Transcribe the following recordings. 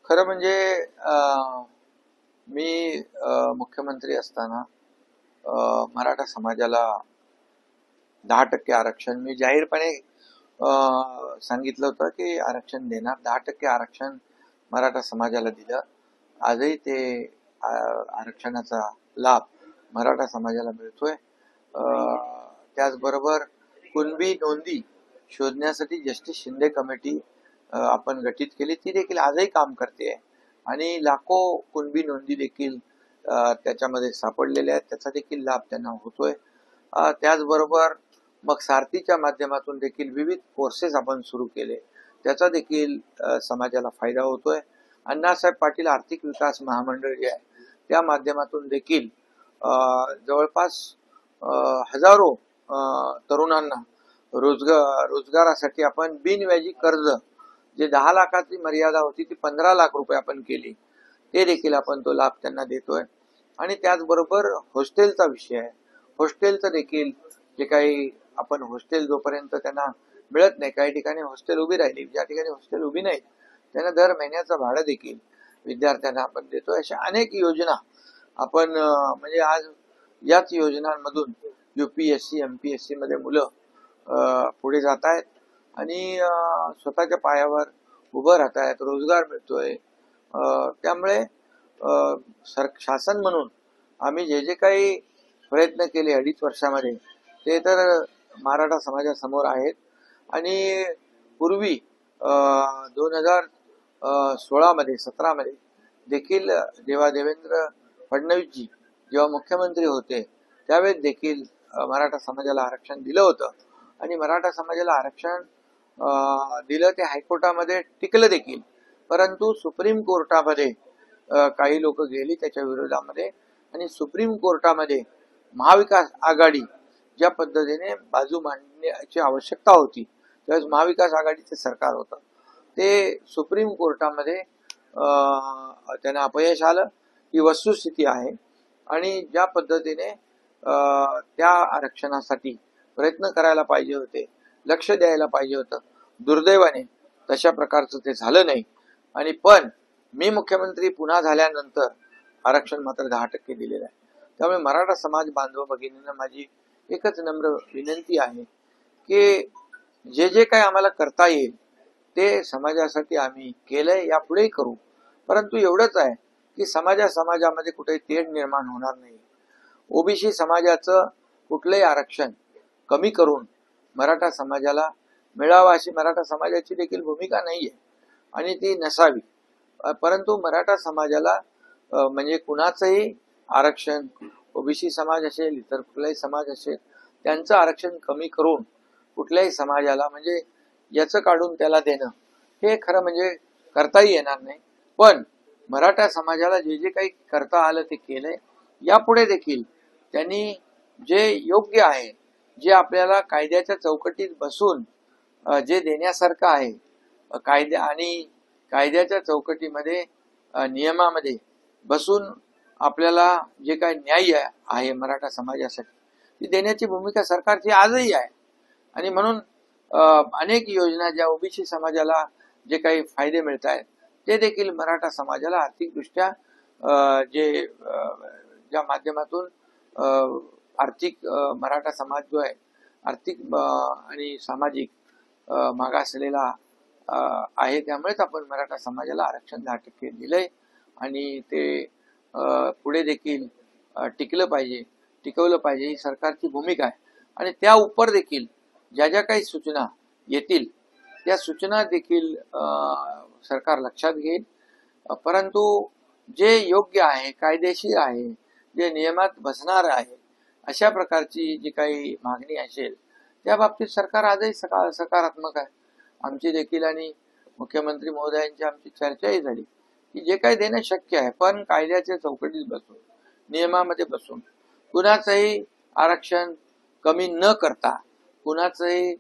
खरं म्हणजे मी मुख्यमंत्री असताना मराठा समाजाला 10% आरक्षण मी जाहीरपणे सांगितलं होतं की आरक्षण देणार. 10% आरक्षण मराठा समाजाला दिलं. आजही ते आरक्षणाचा लाभ मराठा समाजाला मिळतोय. त्याचबरोबर कुणबी नोंदी शोधण्यासाठी जस्टिस शिंदे कमिटी आपण गठीत केली, ती देखील आजही काम करते आणि लाखो कुणबी नोंदी देखील त्याच्यामध्ये सापडलेल्या आहेत. त्याचा देखील लाभ त्यांना होतोय. त्याचबरोबर मग सारथीच्या माध्यमातून देखील विविध कोर्सेस आपण सुरू केले, त्याचा देखील समाजाला फायदा होतोय. अण्णासाहेब पाटील आर्थिक विकास महामंडळ जे आहे त्या माध्यमातून देखील जवळपास हजारो तरुणांना रोजगारासाठी आपण बिनव्याजी कर्ज जे 10 लाखाची मर्यादा होती ती 15 लाख रुपये आपण केली, ते देखील आपण तो लाभ त्यांना देतोय. आणि त्याचबरोबर हॉस्टेलचा विषय आहे. हॉस्टेलचं देखील जे काही आपण हॉस्टेल जोपर्यंत त्यांना मिळत नाही, काही ठिकाणी हॉस्टेल उभी राहिली, ज्या ठिकाणी हॉस्टेल उभी नाही त्यांना दर महिन्याचं भाडं देखील विद्यार्थ्यांना आपण देतोय. अशा अनेक योजना आपण म्हणजे आज याच योजनांमधून UPSC MPSC मध्ये मुलं पुढे जात आहेत आणि स्वतःच्या पायावर उभं राहत आहेत, रोजगार मिळतोय. त्यामुळे शासन म्हणून आम्ही जे काही प्रयत्न केले 2.5 वर्षामध्ये ते तर मराठा समाजासमोर आहेत. आणि पूर्वी 2016 मध्ये 17 मध्ये देखील जेव्हा देवेंद्र फडणवीसजी जेव्हा मुख्यमंत्री होते त्यावेळेस देखील मराठा समाजाला आरक्षण दिलं होतं आणि मराठा समाजाला आरक्षण दिलं ते हायकोर्टामध्ये टिकलं देखील. परंतु सुप्रीम कोर्टामध्ये काही लोक गेली त्याच्या विरोधामध्ये आणि सुप्रीम कोर्टामध्ये महाविकास आघाडी ज्या पद्धतीने बाजू मांडण्याची आवश्यकता होती त्यावेळेस महाविकास आघाडीचे सरकार होतं, ते सुप्रीम कोर्टामध्ये त्यांना अपयश आलं. ही वस्तुस्थिती आहे आणि ज्या पद्धतीने त्या आरक्षणासाठी प्रयत्न करायला पाहिजे होते, लक्ष द्यायला पाहिजे होतं, दुर्दैवाने तशा प्रकारचं ते झालं नाही. आणि पण मी मुख्यमंत्री पुन्हा झाल्यानंतर आरक्षण मात्र 10% दिलेलं आहे. त्यामुळे मराठा समाज बांधव भगिनींना माझी एकच नम्र विनंती आहे की जे काही आम्हाला करता येईल ते समाजासाठी आम्ही केलंय, यापुढेही करू. परंतु एवढंच आहे की समाजामध्ये कुठेही तेढ निर्माण होणार नाही. ओबीसी समाजाचं कुठलंही आरक्षण कमी करून मराठा समाजाला मिळावं अशी मराठा समाजाची देखील भूमिका नाहीये आणि ती नसावी. परंतु मराठा समाजाला म्हणजे कुणाचंही आरक्षण, ओबीसी समाज असेल इतर कुठलाही समाज असेल, त्यांचं आरक्षण कमी करून कुठल्याही समाजाला म्हणजे याचं काढून त्याला देणं हे खरं म्हणजे करताही येणार नाही. पण मराठा समाजाला जे काही करता आलं ते केलंय. यापुढे देखील त्यांनी जे योग्य आहे, जे आपल्याला कायद्याच्या चौकटीत बसून जे देण्यासारखं आहे, कायद्याच्या चौकटीमध्ये नियमामध्ये बसून आपल्याला जे काही न्याय आहे मराठा समाजासाठी ती देण्याची भूमिका सरकारची आजही आहे. आणि म्हणून अनेक योजना ज्या ओबीसी समाजाला जे काही फायदे मिळत आहेत ते देखील मराठा समाजाला आर्थिकदृष्ट्या ज्या माध्यमातून आर्थिक मराठा समाज जो आहे आर्थिक आणि सामाजिक मागासलेला आहे, त्यामुळेच आपण मराठा समाजाला आरक्षण 10% दिलंय आणि ते पुढे देखील टिकवलं पाहिजे ही सरकारची भूमिका आहे. आणि त्या उपर देखील ज्या काही सूचना येतील त्या सूचना देखील सरकार लक्षात घेईल. परंतु जे योग्य आहे, कायदेशीर आहे, जे नियमात बसणार आहे अशा प्रकारची जी काही मागणी असेल त्या बाबतीत सरकार आजही सकारात्मक आहे. आमची देखील आणि मुख्यमंत्री महोदयांची आमची चर्चाही झाली की जे काही देणं शक्य आहे पण कायद्याच्या चौकटीत बसून, नियमामध्ये बसून, कुणाचंही आरक्षण कमी न करता, कुणाचंही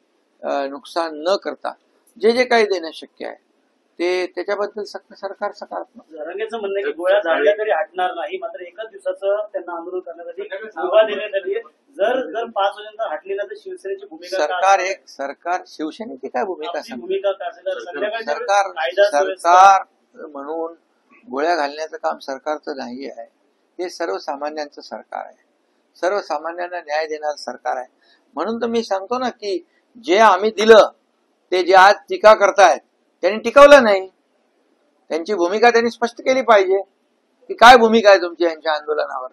नुकसान न करता जे काही देणं शक्य आहे ते त्याच्याबद्दल सरकार सकारात्मक. जरांगेचं म्हणणं की गोळ्या झाडल्या तरी हटणार नाही, मात्र एकाच दिवसाचं त्यांना आंदोलन करण्यासाठी मुभा देण्यात आली. जर 5 वाजेपर्यंत हटली ना तर शिवसेनेची भूमिका सरकार शिवसेनेची काय भूमिका भूमिका सरकार म्हणून गोळ्या घालण्याचं काम सरकारचं नाही आहे. हे सर्वसामान्यांचं सरकार आहे, सर्वसामान्यांना न्याय देणारं सरकार आहे. म्हणून तर मी सांगतो ना की जे आम्ही दिलं ते जे आज टीका करतायत त्यांनी टिकवलं नाही. त्यांची भूमिका त्यांनी स्पष्ट केली पाहिजे की काय भूमिका आहे तुमची यांच्या आंदोलनावर.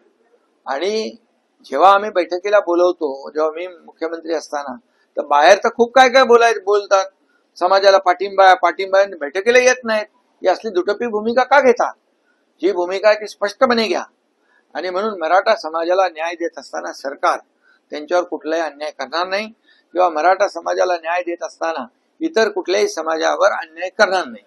आणि जेव्हा आम्ही बैठकीला बोलवतो, जेव्हा मी मुख्यमंत्री असताना, तर बाहेर तर खूप काय काय बोलतात, समाजाला पाठिंबा पाठिंबा, बैठकीला येत नाहीत. ही असली दुटप्पी भूमिका का घेता? जी भूमिका आहे ती स्पष्टपणे घ्या. आणि म्हणून मराठा समाजाला न्याय देत असताना सरकार त्यांच्यावर कुठलाही अन्याय करणार नाही किंवा मराठा समाजाला न्याय देत असताना इतर कुठल्याही समाजावर अन्याय करणार नाही.